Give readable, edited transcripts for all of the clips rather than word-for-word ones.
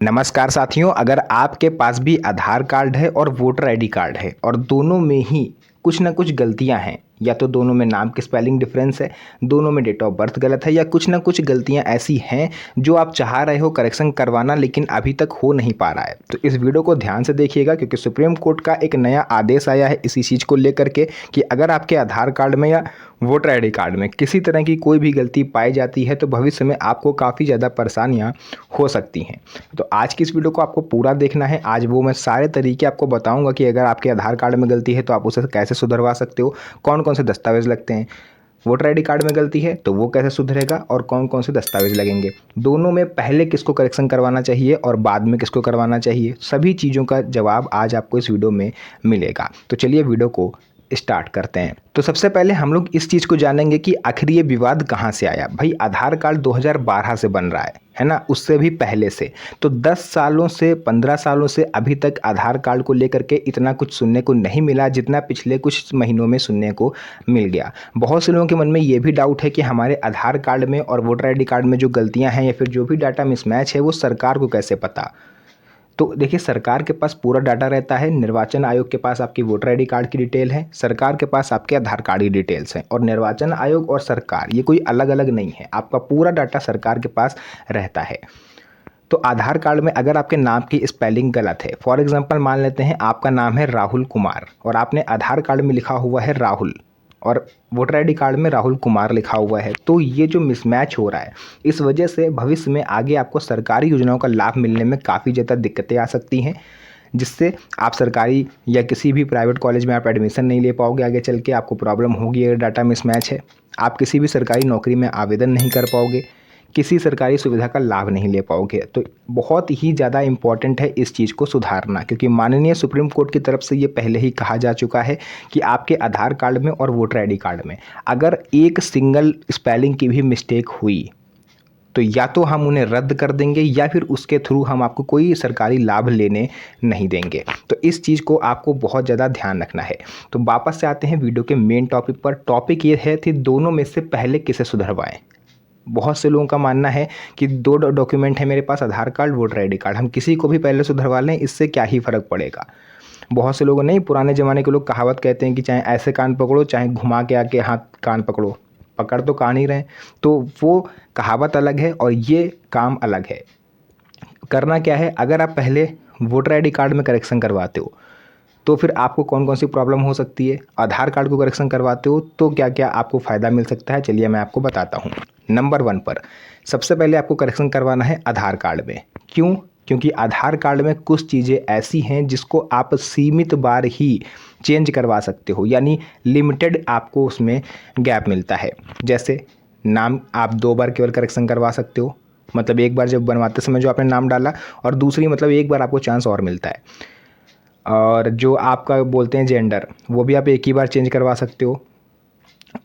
नमस्कार साथियों, अगर आपके पास भी आधार कार्ड है और वोटर आईडी कार्ड है और दोनों में ही कुछ ना कुछ गलतियां हैं, या तो दोनों में नाम की स्पेलिंग डिफरेंस है, दोनों में डेट ऑफ बर्थ गलत है, या कुछ ना कुछ गलतियां ऐसी हैं जो आप चाह रहे हो करेक्शन करवाना लेकिन अभी तक हो नहीं पा रहा है, तो इस वीडियो को ध्यान से देखिएगा क्योंकि सुप्रीम कोर्ट का एक नया आदेश आया है इसी चीज़ को लेकर के कि अगर आपके आधार कार्ड में या वोटर आईडी कार्ड में किसी तरह की कोई भी गलती पाई जाती है तो भविष्य में आपको काफ़ी ज़्यादा परेशानियां हो सकती हैं। तो आज की इस वीडियो को आपको पूरा देखना है। आज वो मैं सारे तरीके आपको बताऊंगा कि अगर आपके आधार कार्ड में गलती है तो आप उसे कैसे सुधरवा सकते हो, कौन कौन से दस्तावेज लगते हैं, वोटर आईडी कार्ड में गलती है तो वो कैसे सुधरेगा और कौन कौन से दस्तावेज लगेंगे, दोनों में पहले किसको करेक्शन करवाना चाहिए और बाद में किसको करवाना चाहिए, सभी चीज़ों का जवाब आज आपको इस वीडियो में मिलेगा। तो चलिए वीडियो को स्टार्ट करते हैं। तो सबसे पहले हम लोग इस चीज़ को जानेंगे कि आखिर ये विवाद कहाँ से आया। भाई आधार कार्ड 2012 से बन रहा है ना, उससे भी पहले से। तो 10 सालों से 15 सालों से अभी तक आधार कार्ड को लेकर के इतना कुछ सुनने को नहीं मिला जितना पिछले कुछ महीनों में सुनने को मिल गया। बहुत से लोगों के मन में ये भी डाउट है कि हमारे आधार कार्ड में और वोटर आईडी कार्ड में जो गलतियाँ हैं या फिर जो भी डाटा मिसमैच है वो सरकार को कैसे पता। तो देखिए, सरकार के पास पूरा डाटा रहता है। निर्वाचन आयोग के पास आपकी वोटर आईडी कार्ड की डिटेल है, सरकार के पास आपके आधार कार्ड की डिटेल्स हैं, और निर्वाचन आयोग और सरकार ये कोई अलग अलग नहीं है, आपका पूरा डाटा सरकार के पास रहता है। तो आधार कार्ड में अगर आपके नाम की स्पेलिंग गलत है, फॉर एग्जांपल मान लेते हैं आपका नाम है राहुल कुमार और आपने आधार कार्ड में लिखा हुआ है राहुल और वोटर आईडी कार्ड में राहुल कुमार लिखा हुआ है, तो ये जो मिसमैच हो रहा है इस वजह से भविष्य में आगे आपको सरकारी योजनाओं का लाभ मिलने में काफ़ी ज़्यादा दिक्कतें आ सकती हैं, जिससे आप सरकारी या किसी भी प्राइवेट कॉलेज में आप एडमिशन नहीं ले पाओगे। आगे चल के आपको प्रॉब्लम होगी अगर डाटा मिसमैच है। आप किसी भी सरकारी नौकरी में आवेदन नहीं कर पाओगे, किसी सरकारी सुविधा का लाभ नहीं ले पाओगे। तो बहुत ही ज़्यादा इम्पॉर्टेंट है इस चीज़ को सुधारना, क्योंकि माननीय सुप्रीम कोर्ट की तरफ से ये पहले ही कहा जा चुका है कि आपके आधार कार्ड में और वोटर आईडी कार्ड में अगर एक सिंगल स्पेलिंग की भी मिस्टेक हुई तो या तो हम उन्हें रद्द कर देंगे या फिर उसके थ्रू हम आपको कोई सरकारी लाभ लेने नहीं देंगे। तो इस चीज़ को आपको बहुत ज़्यादा ध्यान रखना है। तो वापस से आते हैं वीडियो के मेन टॉपिक पर। टॉपिक ये है कि दोनों में से पहले किसे सुधरवाएं। बहुत से लोगों का मानना है कि दो डॉक्यूमेंट है मेरे पास, आधार कार्ड वोटर आईडी कार्ड, हम किसी को भी पहले सुधरवा लें, इससे क्या ही फ़र्क पड़ेगा। बहुत से लोगों नहीं, पुराने ज़माने के लोग कहावत कहते हैं कि चाहे ऐसे कान पकड़ो चाहे घुमा के आके हाथ कान पकड़ो, पकड़ तो कान ही रहे। तो वो कहावत अलग है और ये काम अलग है। करना क्या है, अगर आप पहले वोटर आईडी कार्ड में करेक्शन करवाते हो तो फिर आपको कौन कौन सी प्रॉब्लम हो सकती है, आधार कार्ड को करेक्शन करवाते हो तो क्या क्या आपको फ़ायदा मिल सकता है, चलिए मैं आपको बताता हूँ। नंबर 1 पर सबसे पहले आपको करेक्शन करवाना है आधार कार्ड में। क्यों? क्योंकि आधार कार्ड में कुछ चीज़ें ऐसी हैं जिसको आप सीमित बार ही चेंज करवा सकते हो, यानी लिमिटेड आपको उसमें गैप मिलता है। जैसे नाम आप 2 बार केवल करेक्शन करवा सकते हो, मतलब एक बार जब बनवाते समय जो आपने नाम डाला, और दूसरी मतलब एक बार आपको चांस और मिलता है। और जो आपका बोलते हैं जेंडर, वो भी आप एक ही बार चेंज करवा सकते हो।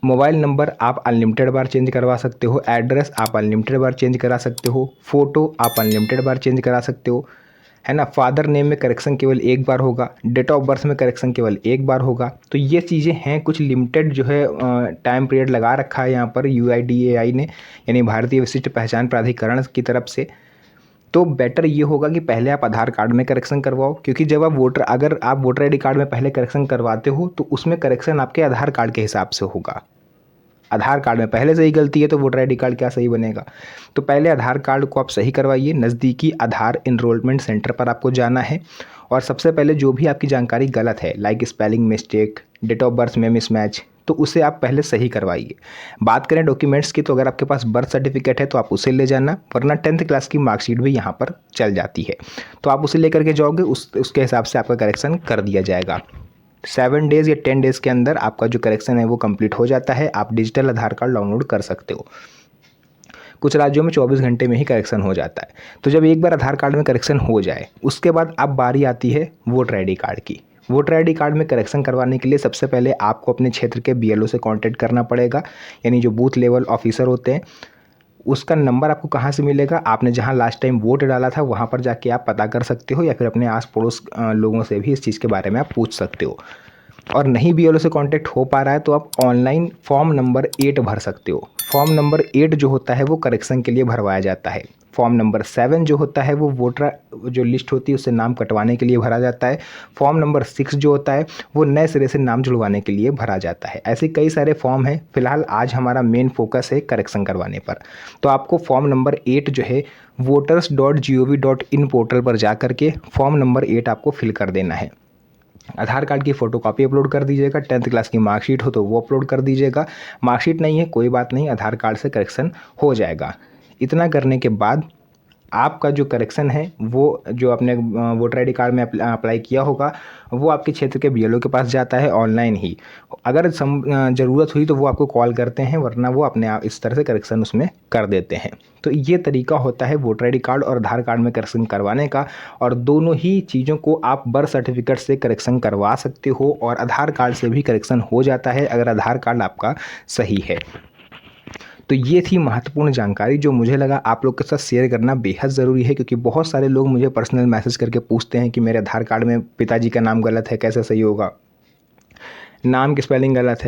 मोबाइल नंबर आप अनलिमिटेड बार चेंज करवा सकते हो। एड्रेस आप अनलिमिटेड बार चेंज करा सकते हो। फ़ोटो आप अनलिमिटेड बार चेंज करा सकते हो, है ना। फादर नेम में करेक्शन केवल एक बार होगा। डेट ऑफ बर्थ में करेक्शन केवल एक बार होगा। तो ये चीज़ें हैं, कुछ लिमिटेड जो है टाइम पीरियड लगा रखा है यहाँ पर UIDAI ने, यानी भारतीय विशिष्ट पहचान प्राधिकरण की तरफ से। तो बेटर ये होगा कि पहले आप आधार कार्ड में करेक्शन करवाओ, क्योंकि जब आप अगर आप वोटर आईडी कार्ड में पहले करेक्शन करवाते हो तो उसमें करेक्शन आपके आधार कार्ड के हिसाब से होगा। आधार कार्ड में पहले से ही गलती है तो वोटर आईडी कार्ड क्या सही बनेगा। तो पहले आधार कार्ड को आप सही करवाइए। नज़दीकी आधार इनरोलमेंट सेंटर पर आपको जाना है और सबसे पहले जो भी आपकी जानकारी गलत है, like spelling mistake, date of birth में मिसमैच, तो उसे आप पहले सही करवाइए। बात करें डॉक्यूमेंट्स की, तो अगर आपके पास बर्थ सर्टिफिकेट है तो आप उसे ले जाना, वरना 10th क्लास की मार्कशीट भी यहाँ पर चल जाती है, तो आप उसे लेकर के जाओगे, उसके हिसाब से आपका करेक्शन कर दिया जाएगा। 7 डेज़ या 10 डेज़ के अंदर आपका जो करेक्शन है वो कंप्लीट हो जाता है। आप डिजिटल आधार कार्ड डाउनलोड कर सकते हो। कुछ राज्यों में 24 घंटे में ही करेक्शन हो जाता है। तो जब एक बार आधार कार्ड में करेक्शन हो जाए उसके बाद अब बारी आती है वोटर आईडी कार्ड की। वोटर आईडी कार्ड में करेक्शन करवाने के लिए सबसे पहले आपको अपने क्षेत्र के BLO से कांटेक्ट करना पड़ेगा, यानी जो बूथ लेवल ऑफिसर होते हैं। उसका नंबर आपको कहाँ से मिलेगा, आपने जहाँ लास्ट टाइम वोट डाला था वहाँ पर जाके आप पता कर सकते हो, या फिर अपने आस पड़ोस लोगों से भी इस चीज़ के बारे में आप पूछ सकते हो। और नहीं BLO से कांटेक्ट हो पा रहा है तो आप ऑनलाइन फॉर्म नंबर 8 भर सकते हो। फॉर्म नंबर 8 जो होता है वो करेक्शन के लिए भरवाया जाता है। फॉर्म नंबर 7 जो होता है वो वोटर जो लिस्ट होती है उससे नाम कटवाने के लिए भरा जाता है। फॉर्म नंबर 6 जो होता है वो नए सिरे से नाम जुड़वाने के लिए भरा जाता है। ऐसे कई सारे फॉर्म हैं। फिलहाल आज हमारा मेन फोकस है करेक्शन करवाने पर। तो आपको फॉर्म नंबर 8 जो है voters.gov.in पोर्टल पर जा करके फॉर्म नंबर 8 आपको फिल कर देना है। आधार कार्ड की फ़ोटोकॉपी अपलोड कर दीजिएगा, 10th क्लास की मार्कशीट हो तो वो अपलोड कर दीजिएगा। मार्कशीट नहीं है कोई बात नहीं, आधार कार्ड से करेक्शन हो जाएगा। इतना करने के बाद आपका जो करेक्शन है वो जो आपने वोटर आईडी कार्ड में अप्लाई किया होगा वो आपके क्षेत्र के बीएलओ के पास जाता है ऑनलाइन ही। अगर ज़रूरत हुई तो वो आपको कॉल करते हैं, वरना वो अपने आप इस तरह से करेक्शन उसमें कर देते हैं। तो ये तरीका होता है वोटर आईडी कार्ड और आधार कार्ड में करेक्शन करवाने का। और दोनों ही चीज़ों को आप बर्थ सर्टिफिकेट से करेक्शन करवा सकते हो और आधार कार्ड से भी करेक्शन हो जाता है अगर आधार कार्ड आपका सही है। तो ये थी महत्वपूर्ण जानकारी जो मुझे लगा आप लोग के साथ शेयर करना बेहद ज़रूरी है, क्योंकि बहुत सारे लोग मुझे पर्सनल मैसेज करके पूछते हैं कि मेरे आधार कार्ड में पिताजी का नाम गलत है, कैसे सही होगा, नाम की स्पेलिंग गलत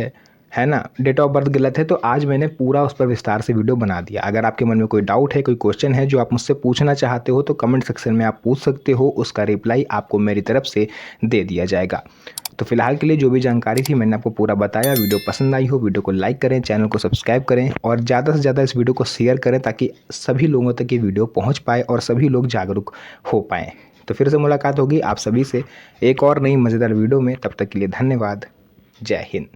है ना, डेट ऑफ बर्थ गलत है। तो आज मैंने पूरा उस पर विस्तार से वीडियो बना दिया। अगर आपके मन में कोई डाउट है, कोई क्वेश्चन है जो आप मुझसे पूछना चाहते हो तो कमेंट सेक्शन में आप पूछ सकते हो, उसका रिप्लाई आपको मेरी तरफ से दे दिया जाएगा। तो फिलहाल के लिए जो भी जानकारी थी मैंने आपको पूरा बताया। वीडियो पसंद आई हो वीडियो को लाइक करें, चैनल को सब्सक्राइब करें और ज़्यादा से ज़्यादा इस वीडियो को शेयर करें ताकि सभी लोगों तक ये वीडियो पहुंच पाए और सभी लोग जागरूक हो पाएँ। तो फिर से मुलाकात होगी आप सभी से एक और नई मज़ेदार वीडियो में। तब तक के लिए धन्यवाद। जय हिंद।